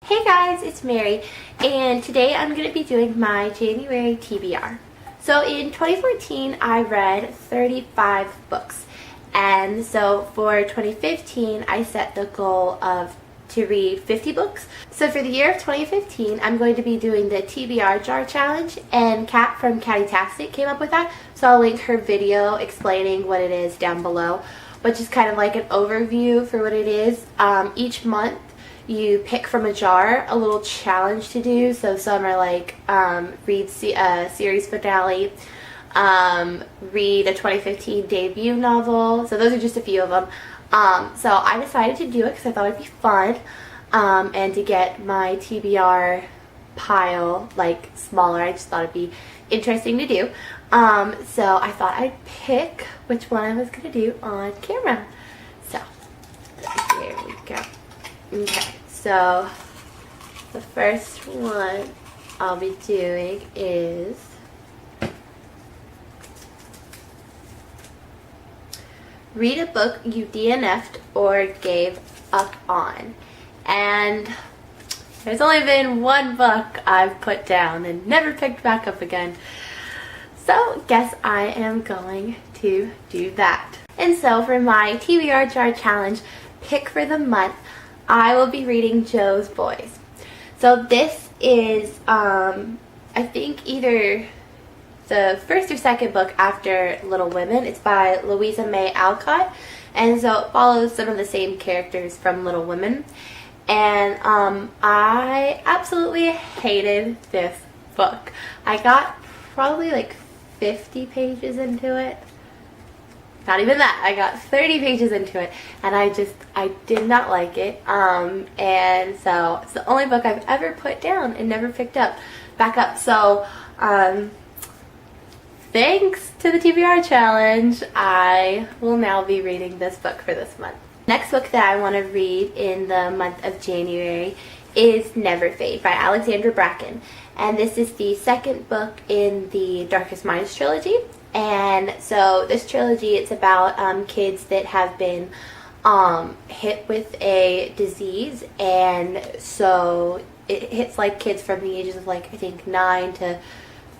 Hey guys, it's Mary, and today I'm going to be doing my January TBR. So in 2014, I read 35 books, and so for 2015, I set the goal to read 50 books. So for the year of 2015, I'm going to be doing the TBR jar challenge, and Kat from Cattytastic came up with that, so I'll link her video explaining what it is down below, which is kind of like an overview for what it is. Each month, you pick from a jar a little challenge to do. So some are like read a series finale, read a 2015 debut novel. So those are just a few of them. So I decided to do it because I thought it'd be fun and to get my TBR pile like smaller. I just thought it'd be interesting to do. So I thought I'd pick which one I was going to do on camera. So here we go. Okay, so the first one I'll be doing is read a book you DNF'd or gave up on. And there's only been one book I've put down and never picked back up again. So guess I am going to do that. And so for my TBR jar challenge pick for the month, I will be reading Jo's Boys. So this is, I think either the first or second book after Little Women. It's by Louisa May Alcott, and so it follows some of the same characters from Little Women. And I absolutely hated this book. I got probably like 50 pages into it. Not even that. I got 30 pages into it, and I did not like it. And so it's the only book I've ever put down and never picked back up. So, thanks to the TBR challenge, I will now be reading this book for this month. Next book that I want to read in the month of January is Never Fade by Alexandra Bracken. And this is the second book in the Darkest Minds trilogy. And so this trilogy, it's about kids that have been hit with a disease, and so it hits like kids from the ages of like I think 9 to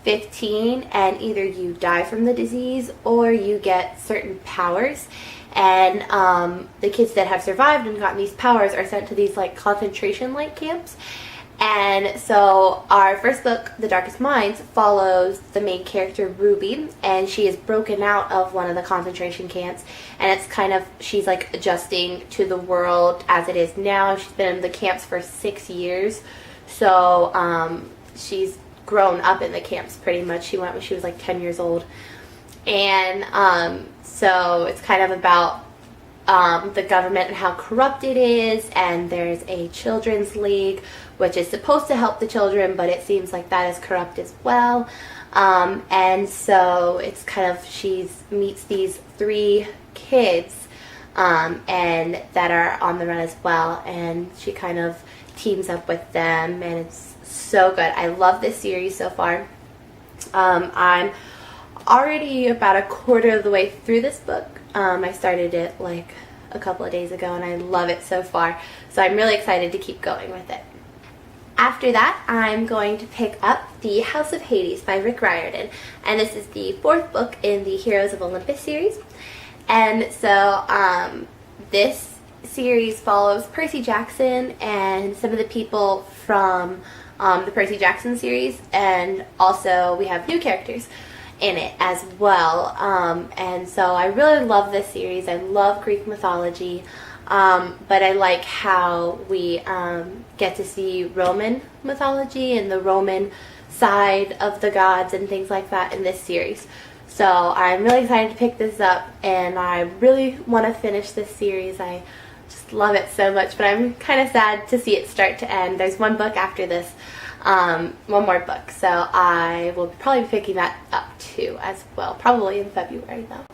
15, and either you die from the disease or you get certain powers. And the kids that have survived and gotten these powers are sent to these like concentration-like camps. And so our first book, The Darkest Minds, follows the main character Ruby, and she is broken out of one of the concentration camps, and it's kind of, she's like adjusting to the world as it is now. She's been in the camps for 6 years, so she's grown up in the camps pretty much. She went when she was like 10 years old, and so it's kind of about the government and how corrupt it is, and there's a children's league which is supposed to help the children, but it seems like that is corrupt as well. And so it's kind of, she meets these 3 kids and that are on the run as well, and she kind of teams up with them, and it's so good. I love this series so far. I'm already about a quarter of the way through this book. I started it like a couple of days ago, and I love it so far, so I'm really excited to keep going with it. After that, I'm going to pick up The House of Hades by Rick Riordan, and this is the 4th book in the Heroes of Olympus series. And so this series follows Percy Jackson and some of the people from the Percy Jackson series, and also we have new characters in it as well. And so I really love this series. I love Greek mythology, but I like how we get to see Roman mythology and the Roman side of the gods and things like that in this series. So I'm really excited to pick this up, and I really want to finish this series. I just love it so much, but I'm kind of sad to see it start to end. There's one book after this, one more book, so I will probably be picking that up too as well, probably in February though.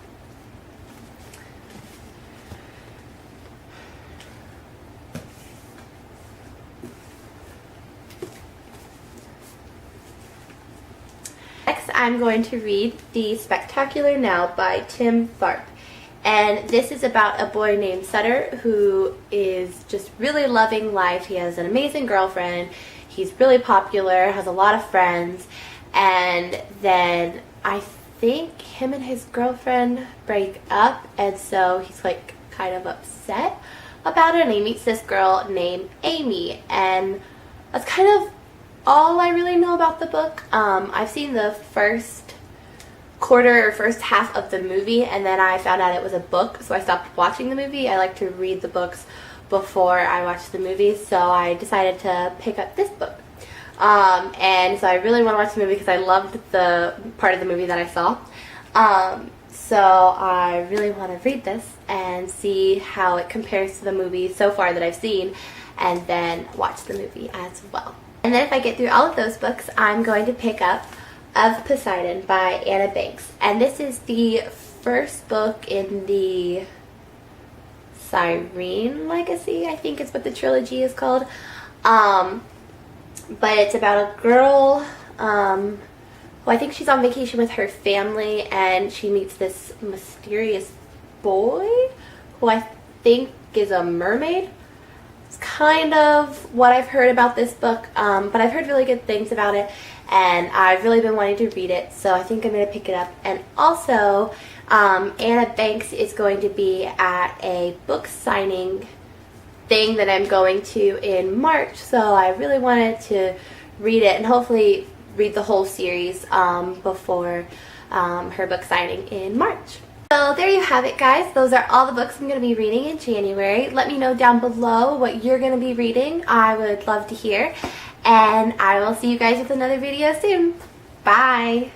Next, I'm going to read The Spectacular Now by Tim Tharp. And this is about a boy named Sutter who is just really loving life. He has an amazing girlfriend. He's really popular, has a lot of friends. And then I think him and his girlfriend break up. And so he's like kind of upset about it. And he meets this girl named Amy. And that's kind of all I really know about the book. I've seen the first quarter or first half of the movie, and then I found out it was a book, so I stopped watching the movie. I like to read the books before I watch the movie, so I decided to pick up this book. And so I really want to watch the movie because I loved the part of the movie that I saw. So I really want to read this and see how it compares to the movie so far that I've seen, and then watch the movie as well. And then if I get through all of those books, I'm going to pick up Of Poseidon by Anna Banks. And this is the first book in the Cyrene Legacy, I think is what the trilogy is called. But it's about a girl who I think she's on vacation with her family, and she meets this mysterious boy who I think is a mermaid. It's kind of what I've heard about this book, but I've heard really good things about it, and I've really been wanting to read it, so I think I'm going to pick it up. And also, Anna Banks is going to be at a book signing thing that I'm going to in March, so I really wanted to read it and hopefully read the whole series before her book signing in March. So there you have it, guys. Those are all the books I'm going to be reading in January. Let me know down below what you're going to be reading. I would love to hear. And I will see you guys with another video soon. Bye!